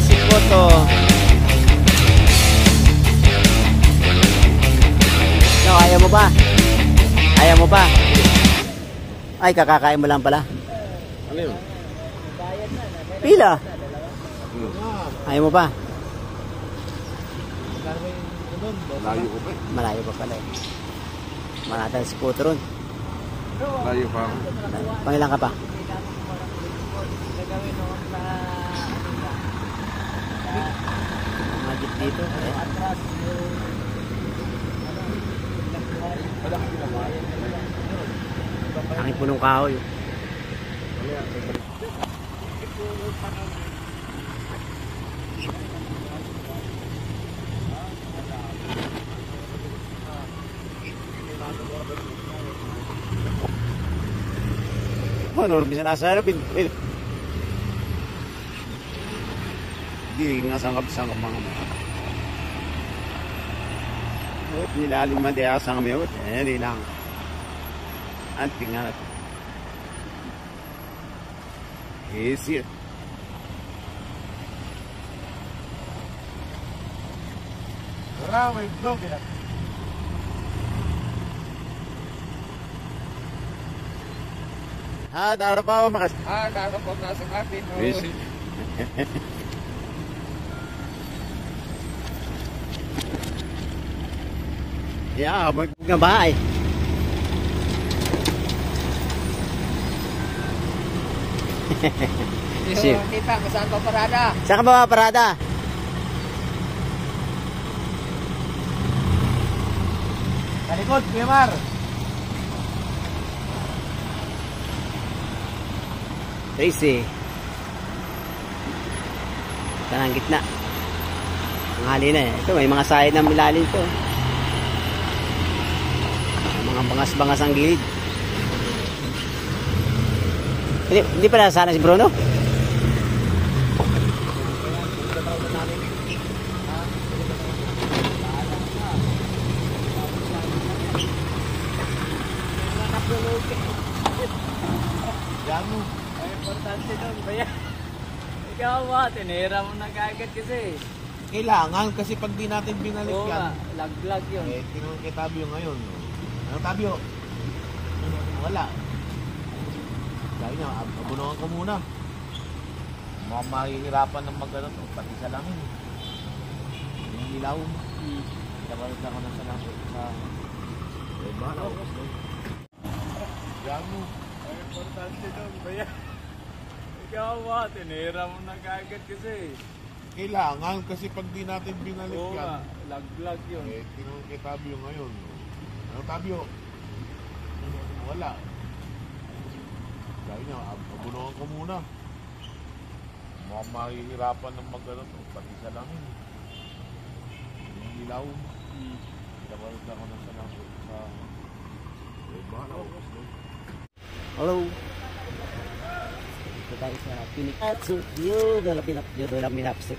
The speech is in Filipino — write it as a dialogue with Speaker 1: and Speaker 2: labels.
Speaker 1: si Koto. No, ayaw mo ba? Ayaw mo ba? Ay, kakakain mo lang pala.
Speaker 2: Ano yun?
Speaker 1: Pila? Ayaw mo ba?
Speaker 2: Malayo ko pa eh.
Speaker 1: Malayo pa pala eh. Manatan si Koto ron.
Speaker 2: Malayo pa ako.
Speaker 1: Pangilan ka pa? Magit dito. Ang punong kahoy. Ano, bisa nasa harapin. Hindi nga sangkap-sangkap mga mga. Nilalim man diya sa kami. Hindi lang. At tingnan natin. Easy.
Speaker 2: Marami, vlog yan.
Speaker 1: Daro pa ako makas.
Speaker 2: Daro pa nasa kapit.
Speaker 1: Easy. Yeah, mag-bahay.
Speaker 3: Hindi mo kita kung saan pa parada.
Speaker 1: Saan ka ba parada?
Speaker 2: Sa likod, Kuya Mar.
Speaker 1: Tracy. Saan ang gitna? Ang hali na eh. Ito, may mga sahid ng milalin ito. Mga bangas-bangas ang gilid. Hindi pala sana si Bruno?
Speaker 2: Jamu.
Speaker 3: Ay, importante doon ba yan? Ikaw ba? Tinira mo na kagad kasi.
Speaker 2: Kailangan kasi pag di natin binalik
Speaker 3: Oo nga,
Speaker 2: yan.
Speaker 3: lag-lag yun.
Speaker 2: Tingnan kay Tabio ngayon. Ano Tabio? Wala. Dahil niya, abunuhan ko muna. Mukhang mahihirapan ng mag-ano to. Pati sa langin. Yung ilaw. Kapalit ako ng salamin. Diba? Jamu.
Speaker 3: Ay, importante doon ba yan? Ikaw ba? Tinira mo na kagad kasi.
Speaker 2: Kailangan kasi pag di natin binalik
Speaker 3: Oo nga,
Speaker 2: yan.
Speaker 3: lag-lag yun.
Speaker 2: Tingnan kay Tabio ngayon. Ano Tabio? Wala. Dahil niya, abunuhan ko muna. Mukhang mahihirapan ng mag-ano to. Pati sa langin. Yung ilaw. Kapalit ako ng salamin. Diba?
Speaker 1: Hello. Ito tayo sa Pinikatsu. Yun, doon lang minapsik.